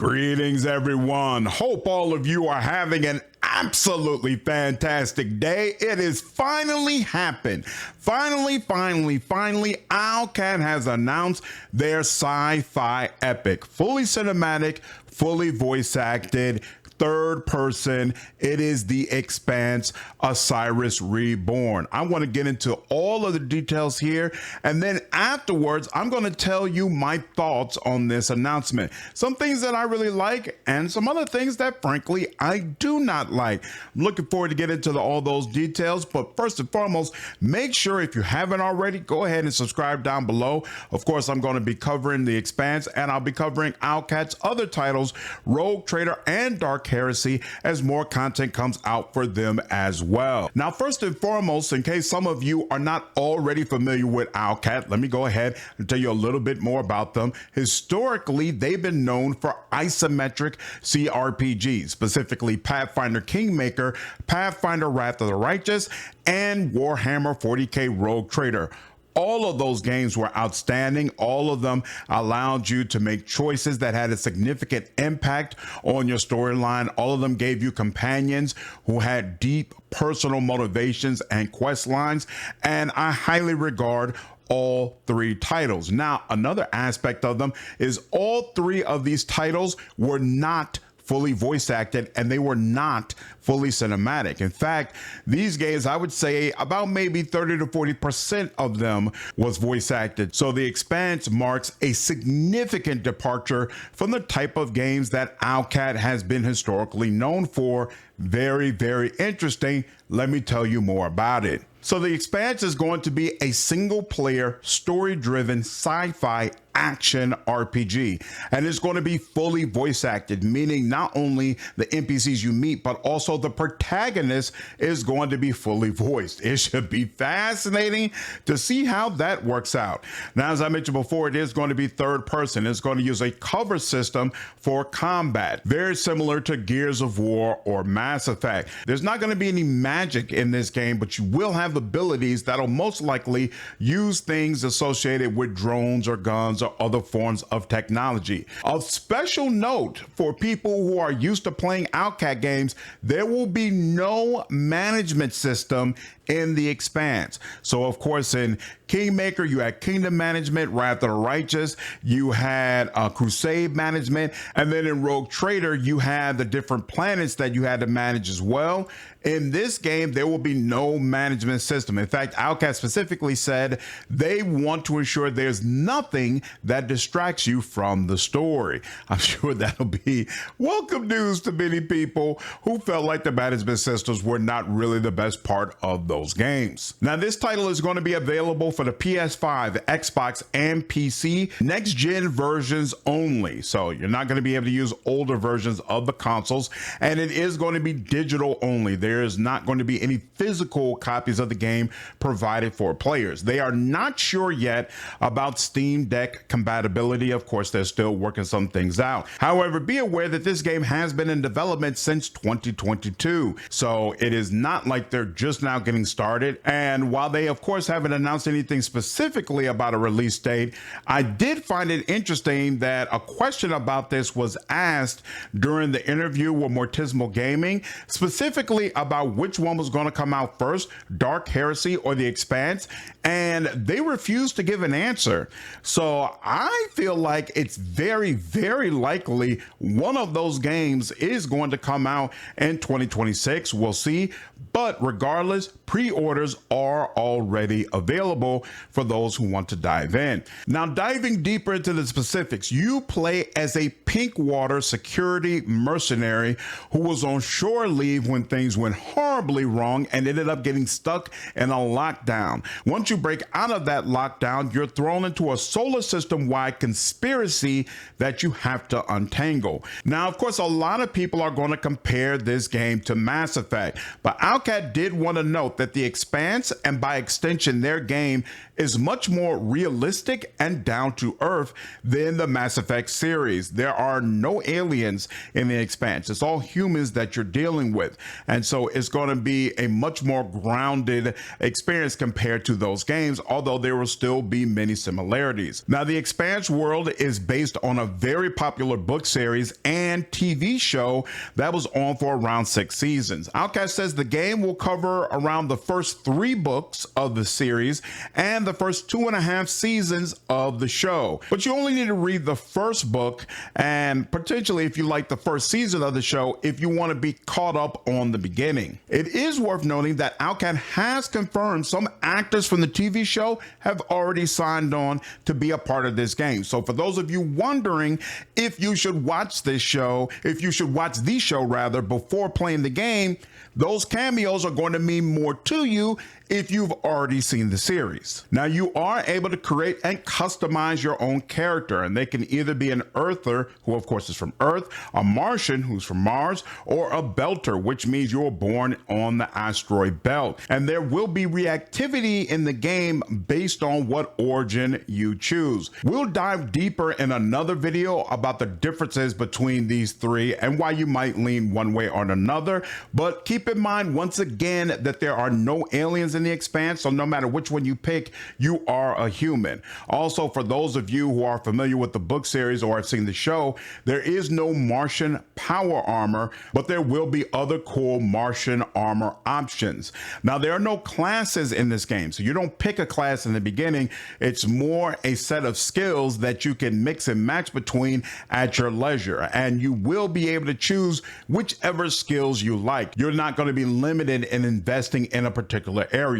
Greetings, everyone. Hope all of you are having an absolutely fantastic day. It has finally happened. Finally, Owlcat has announced their sci-fi epic, fully cinematic, fully voice acted, third person. It is the Expanse, Osiris Reborn. I want to get into all of the details here, and then afterwards I'm going to tell you my thoughts on this announcement. Some things that I really like and some other things that frankly I do not like. I'm looking forward to get into all those details, but first and foremost, make sure if you haven't already, go ahead and subscribe down below. Of course, I'm going to be covering the Expanse, and I'll be covering Owlcat's other titles, Rogue Trader and Dark Heresy, as more content comes out for them as well. Now, first and foremost, in case some of you are not already familiar with Owlcat, let me go ahead and tell you a little bit more about them. Historically, they've been known for isometric CRPGs, specifically Pathfinder Kingmaker, Pathfinder Wrath of the Righteous, and Warhammer 40K Rogue Trader. All of those games were outstanding. All of them allowed you to make choices that had a significant impact on your storyline. All of them gave you companions who had deep personal motivations and quest lines, and I highly regard all three titles. Now, another aspect of them is all three of these titles were not fully voice acted, and they were not fully cinematic. In fact, these games, I would say about maybe 30 to 40% of them was voice acted. So the Expanse marks a significant departure from the type of games that Owlcat has been historically known for. Very, very interesting. Let me tell you more about it. So the Expanse is going to be a single player, story driven sci-fi action RPG, and it's going to be fully voice acted, meaning not only the NPCs you meet, but also the protagonist is going to be fully voiced. It should be fascinating to see how that works out. Now, as I mentioned before, it is going to be third person. It's going to use a cover system for combat, very similar to Gears of War or Mass Effect. There's not going to be any magic in this game, but you will have abilities that'll most likely use things associated with drones or guns or other forms of technology. Of special note for people who are used to playing Owlcat games, there will be no management system in the Expanse. So of course in Kingmaker you had Kingdom Management, Wrath of the Righteous, you had Crusade Management, and then in Rogue Trader you had the different planets that you had to manage as well. In this game, there will be no management system. In fact, Owlcat specifically said they want to ensure there's nothing that distracts you from the story. I'm sure that'll be welcome news to many people who felt like the management systems were not really the best part of those games. Now, this title is going to be available for the PS5, Xbox, and PC, next-gen versions only. So you're not going to be able to use older versions of the consoles, and it is going to be digital only. There is not going to be any physical copies of the game provided for players. They are not sure yet about Steam Deck compatibility. Of course, they're still working some things out. However, be aware that this game has been in development since 2022. So it is not like they're just now getting started. And while they, of course, haven't announced anything specifically about a release date, I did find it interesting that a question about this was asked during the interview with Mortismal Gaming, specifically about which one was going to come out first, Dark Heresy or the Expanse, and they refused to give an answer. So I feel like it's very, very likely one of those games is going to come out in 2026. We'll see. But regardless, pre-orders are already available for those who want to dive in. Now, diving deeper into the specifics, you play as a Pinkwater security mercenary who was on shore leave when things went horribly wrong and ended up getting stuck in a lockdown. Once you break out of that lockdown, you're thrown into a solar system-wide conspiracy that you have to untangle. Now, of course, a lot of people are going to compare this game to Mass Effect, but Owlcat did want to note that the Expanse, and by extension their game, game is much more realistic and down to earth than the Mass Effect series. There are no aliens in the Expanse. It's all humans that you're dealing with. And so it's going to be a much more grounded experience compared to those games, although there will still be many similarities. Now, the Expanse world is based on a very popular book series and TV show that was on for around 6 seasons. Owlcat says the game will cover around the first 3 books of the series and the first 2.5 seasons of the show. But you only need to read the first book, and potentially if you like the first season of the show, if you want to be caught up on the beginning. It is worth noting that Owlcat has confirmed some actors from the TV show have already signed on to be a part of this game. So for those of you wondering if you should watch this show, if you should watch the show rather before playing the game, those cameos are going to mean more to you if you've already seen the series. Now, you are able to create and customize your own character, and they can either be an Earther, who of course is from Earth, a Martian, who's from Mars, or a Belter, which means you were born on the asteroid belt. And there will be reactivity in the game based on what origin you choose. We'll dive deeper in another video about the differences between these 3 and why you might lean one way or another, but keep in mind once again that there are no aliens in the Expanse, so no matter which one you pick, you are a human. Also, for those of you who are familiar with the book series or have seen the show, there is no Martian power armor, but there will be other cool Martian armor options. Now, there are no classes in this game, so you don't pick a class in the beginning. It's more a set of skills that you can mix and match between at your leisure, and you will be able to choose whichever skills you like. You're not going to be limited in investing in a particular area.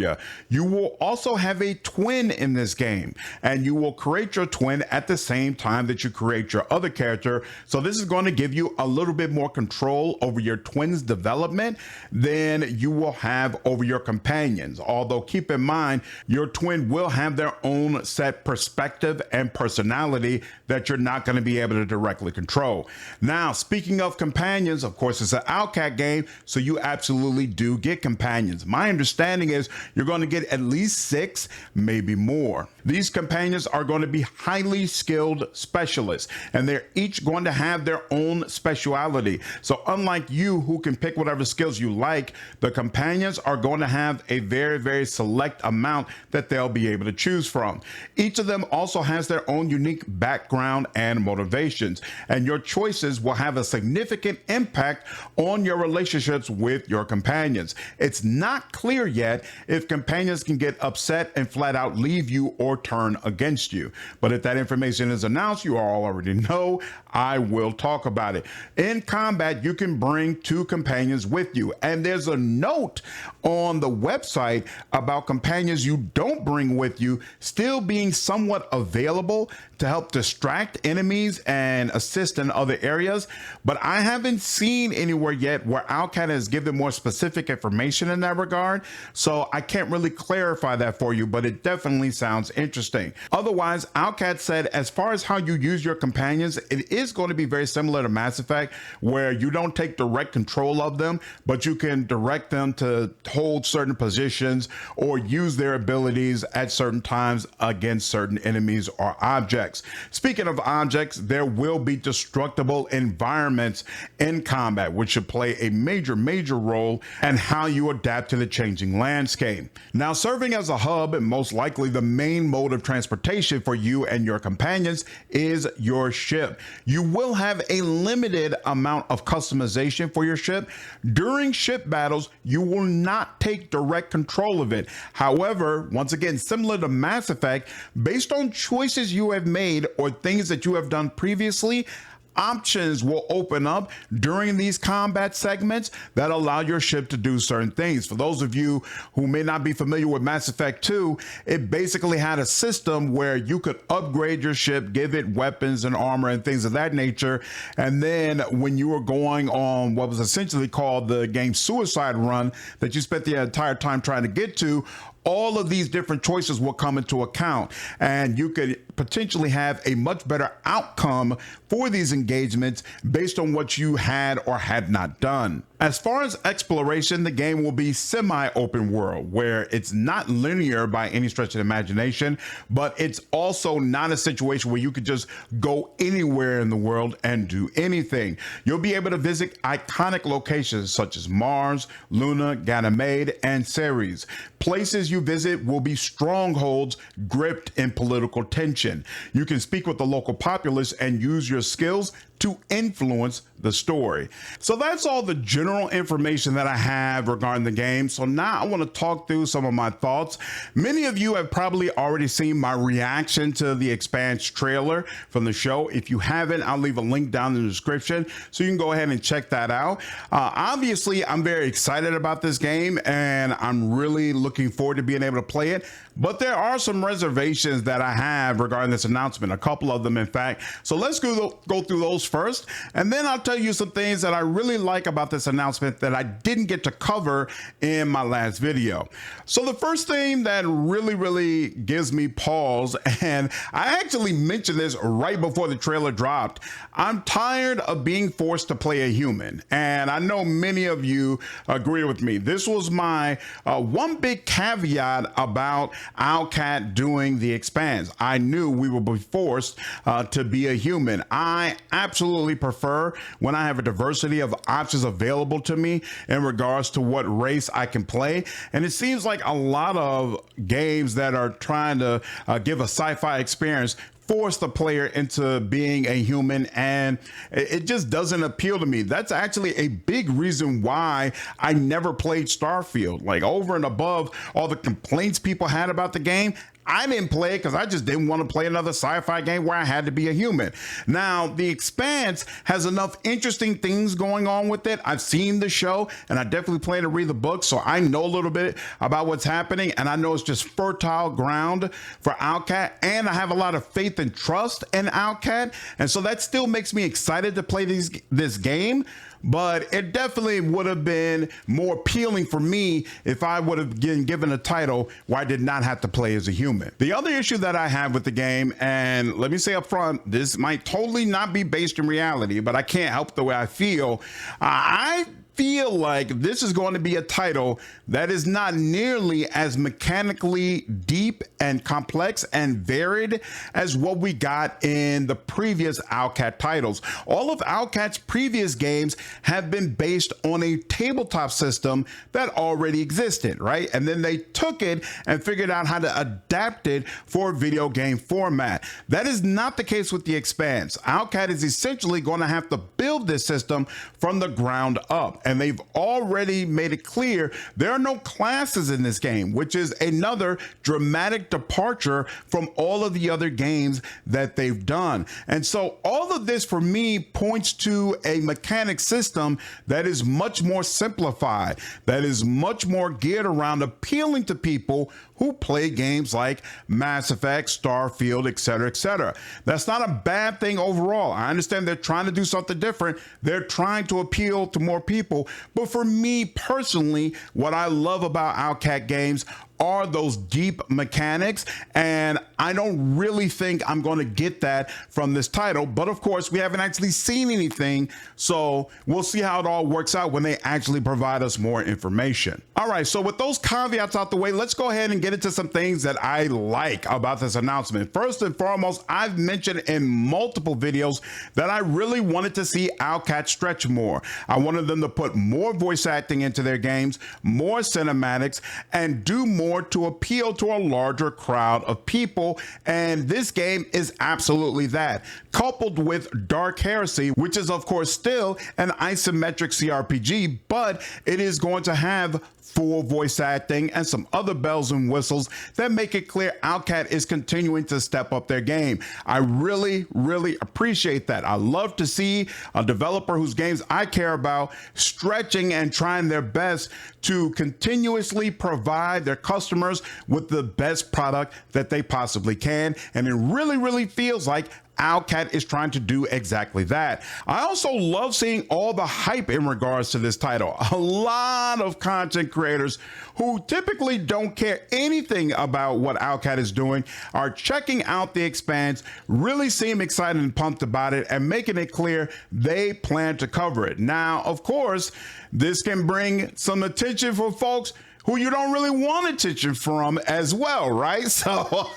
You will also have a twin in this game, and you will create your twin at the same time that you create your other character. So this is going to give you a little bit more control over your twin's development than you will have over your companions. Although keep in mind, your twin will have their own set perspective and personality that you're not going to be able to directly control. Now, speaking of companions, of course, it's an Owlcat game, so you absolutely do get companions. My understanding is you're going to get at least 6, maybe more. These companions are going to be highly skilled specialists, and they're each going to have their own speciality. So unlike you, who can pick whatever skills you like, the companions are going to have a very, very select amount that they'll be able to choose from. Each of them also has their own unique background and motivations, and your choices will have a significant impact on your relationships with your companions. It's not clear yet if companions can get upset and flat out leave you or turn against you. But if that information is announced, you all already know, I will talk about it. In combat, you can bring 2 companions with you. And there's a note on the website about companions you don't bring with you still being somewhat available to help distract enemies and assist in other areas. But I haven't seen anywhere yet where Owlcat has given more specific information in that regard. So I can't really clarify that for you, but it definitely sounds interesting. Otherwise, Owlcat said as far as how you use your companions, it is going to be very similar to Mass Effect, where you don't take direct control of them, but you can direct them to hold certain positions or use their abilities at certain times against certain enemies or objects. Speaking of objects, there will be destructible environments in combat, which should play a major role in how you adapt to the changing landscape. Now, serving as a hub and most likely the main mode of transportation for you and your companions is your ship. You will have a limited amount of customization for your ship. During ship battles, you will not take direct control of it. However, once again, similar to Mass Effect, based on choices you have made or things that you have done previously, options will open up during these combat segments that allow your ship to do certain things. For those of you who may not be familiar with Mass Effect 2, it basically had a system where you could upgrade your ship, give it weapons and armor and things of that nature. And then when you were going on what was essentially called the game suicide run that you spent the entire time trying to get to, all of these different choices will come into account, and you could potentially have a much better outcome for these engagements based on what you had or had not done. As far as exploration, the game will be semi-open world, where it's not linear by any stretch of the imagination, but it's also not a situation where you could just go anywhere in the world and do anything. You'll be able to visit iconic locations such as Mars, Luna, Ganymede, and Ceres. Places you visit will be strongholds gripped in political tension. You can speak with the local populace and use your skills to influence the story. So that's all the general information that I have regarding the game. So now I want to talk through some of my thoughts. Many of you have probably already seen my reaction to the Expanse trailer from the show. If you haven't, I'll leave a link down in the description so you can go ahead and check that out. Obviously, I'm very excited about this game and I'm really looking forward to being able to play it. But there are some reservations that I have regarding this announcement, a couple of them, in fact. So let's go through those first, and then I'll tell you some things that I really like about this announcement that I didn't get to cover in my last video. So the first thing that really gives me pause, and I actually mentioned this right before the trailer dropped, I'm tired of being forced to play a human. And I know many of you agree with me. This was my one big caveat about Owlcat doing the Expanse. I knew we would be forced to be a human. I absolutely prefer when I have a diversity of options available to me in regards to what race I can play. And it seems like a lot of games that are trying to give a sci-fi experience force the player into being a human, and it just doesn't appeal to me. That's actually a big reason why I never played Starfield. Like, over and above all the complaints people had about the game, I didn't play it because I just didn't want to play another sci-fi game where I had to be a human. Now, The Expanse has enough interesting things going on with it. I've seen the show, and I definitely plan to read the book, so I know a little bit about what's happening, and I know it's just fertile ground for Owlcat, and I have a lot of faith and trust in Owlcat, and so that still makes me excited to play this game. But it definitely would have been more appealing for me if I would have been given a title where I did not have to play as a human. The other issue that I have with the game, and let me say up front, this might totally not be based in reality, but I can't help the way I feel. I feel like this is going to be a title that is not nearly as mechanically deep and complex and varied as what we got in the previous Owlcat titles. All of Owlcat's previous games have been based on a tabletop system that already existed, right? And then they took it and figured out how to adapt it for a video game format. That is not the case with the Expanse. Owlcat is essentially going to have to build this system from the ground up. And they've already made it clear there are no classes in this game, which is another dramatic departure from all of the other games that they've done. And so all of this for me points to a mechanic system that is much more simplified, that is much more geared around appealing to people who play games like Mass Effect, Starfield, etc., etc. That's not a bad thing overall. I understand they're trying to do something different. They're trying to appeal to more people. But for me personally, what I love about Owlcat games are those deep mechanics, and I don't really think I'm going to get that from this title. But of course, we haven't actually seen anything, so we'll see how it all works out when they actually provide us more information. All right, so with those caveats out the way, let's go ahead and get into some things that I like about this announcement. First and foremost, I've mentioned in multiple videos that I really wanted to see Owlcat stretch more. I wanted them to put more voice acting into their games, more cinematics, and do more to appeal to a larger crowd of people, and this game is absolutely that, coupled with Dark Heresy, which is of course still an isometric CRPG, but it is going to have full voice acting and some other bells and whistles that make it clear Owlcat is continuing to step up their game. I really appreciate that. I love to see a developer whose games I care about stretching and trying their best to continuously provide their customers with the best product that they possibly can. And it really feels like Owlcat is trying to do exactly that. I also love seeing all the hype in regards to this title. A lot of content creators who typically don't care anything about what Owlcat is doing are checking out the Expanse, really seem excited and pumped about it, and making it clear they plan to cover it. Now, of course, this can bring some attention for folks who you don't really want attention from as well, right? So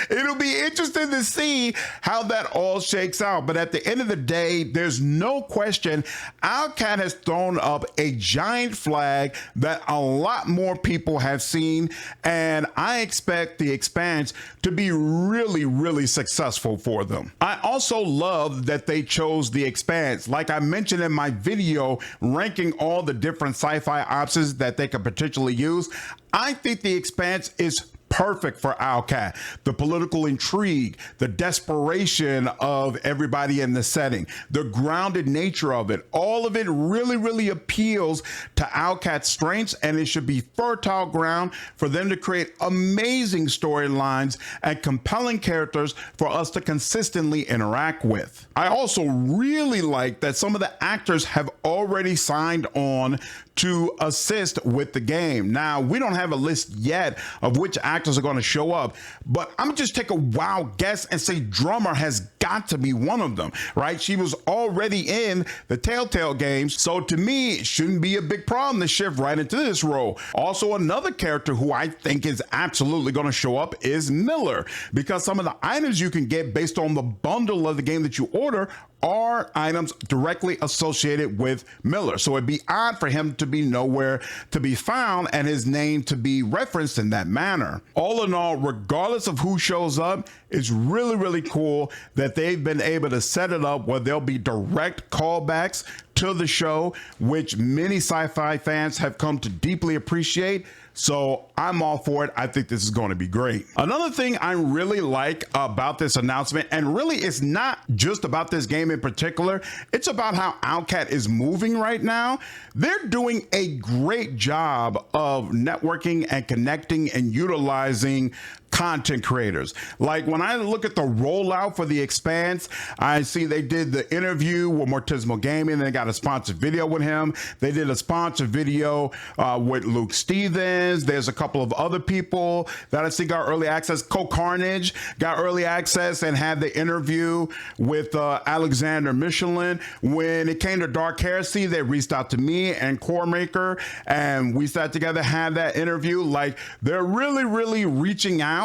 it'll be interesting to see how that all shakes out. But at the end of the day, there's no question Owlcat has thrown up a giant flag that a lot more people have seen, and I expect the Expanse to be really, really successful for them. I also love that they chose the Expanse. Like I mentioned in my video ranking all the different sci-fi options that they could potentially use, I think the Expanse is perfect for Owlcat. The political intrigue, the desperation of everybody in the setting, the grounded nature of it, all of it really, really appeals to Owlcat's strengths, and it should be fertile ground for them to create amazing storylines and compelling characters for us to consistently interact with. I also really like that some of the actors have already signed on to assist with the game. Now, we don't have a list yet of which actors are going to show up, but I'm just take a wild guess and say Drummer has got to be one of them, right? She was already in the Telltale games, so to me, it shouldn't be a big problem to shift right into this role. Also, another character who I think is absolutely going to show up is Miller, because some of the items you can get based on the bundle of the game that you order are items directly associated with Miller. So it'd be odd for him to be nowhere to be found and his name to be referenced in that manner. All in all, regardless of who shows up, it's really, really cool that they've been able to set it up where there'll be direct callbacks to the show, which many sci-fi fans have come to deeply appreciate. So I'm all for it. I think this is going to be great. Another thing I really like about this announcement, and really it's not just about this game in particular, it's about how Owlcat is moving right now. They're doing a great job of networking and connecting and utilizing content creators. Like when I look at the rollout for the Expanse, I see they did the interview with Mortismo Gaming, and they got a sponsored video with him. They did a sponsored video with Luke Stevens. There's a couple of other people that I see got early access. Co-Carnage got early access and had the interview with Alexander Michelin. When it came to Dark Heresy, they reached out to me and Coremaker, and we sat together, had that interview. Like, they're really, really reaching out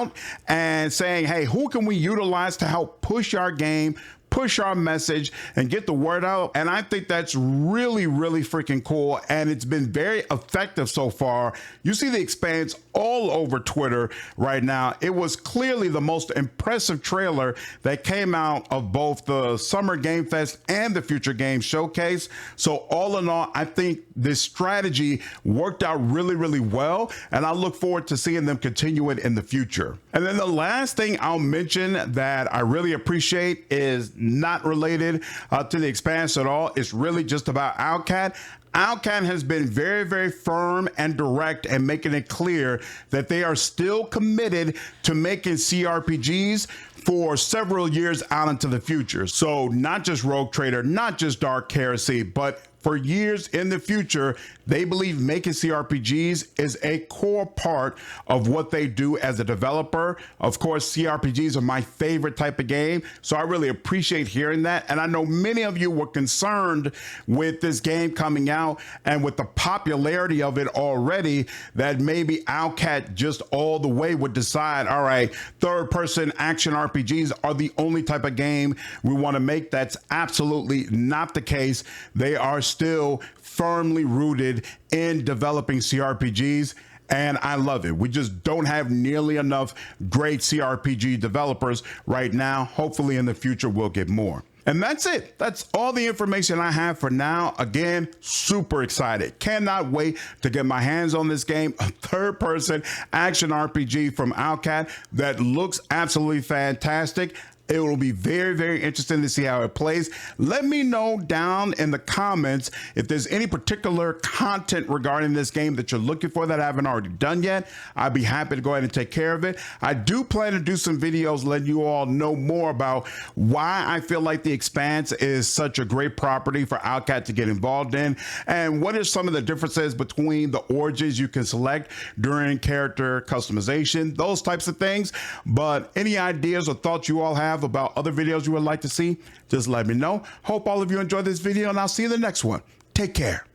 and saying, hey, who can we utilize to help push our game, push our message, and get the word out? And I think that's really, really freaking cool, and it's been very effective so far. You see the Expanse all over Twitter right now. It was clearly the most impressive trailer that came out of both the Summer Game Fest and the Future Game Showcase. So all in all, I think this strategy worked out really, really well, and I look forward to seeing them continue it in the future. And then the last thing I'll mention that I really appreciate is not related to the Expanse at all. It's really just about Owlcat. Owlcat has been very, very firm and direct and making it clear that they are still committed to making CRPGs for several years out into the future. So not just Rogue Trader, not just Dark Heresy, but for years in the future, they believe making CRPGs is a core part of what they do as a developer. Of course, CRPGs are my favorite type of game, so I really appreciate hearing that. And I know many of you were concerned with this game coming out and with the popularity of it already, that maybe Owlcat just all the way would decide, all right, third-person action RPGs are the only type of game we want to make. That's absolutely not the case. They are still firmly rooted in developing CRPGs, and I love it. We just don't have nearly enough great CRPG developers right now. Hopefully in the future we'll get more. And that's it. That's all the information I have for now. Again, super excited. Cannot wait to get my hands on this game. A third-person action RPG from Owlcat that looks absolutely fantastic. It will be very, very interesting to see how it plays. Let me know down in the comments if there's any particular content regarding this game that you're looking for that I haven't already done yet. I'd be happy to go ahead and take care of it. I do plan to do some videos letting you all know more about why I feel like the Expanse is such a great property for Owlcat to get involved in, and what are some of the differences between the origins you can select during character customization, those types of things. But any ideas or thoughts you all have about other videos you would like to see, just let me know. Hope all of you enjoyed this video, and I'll see you in the next one. Take care.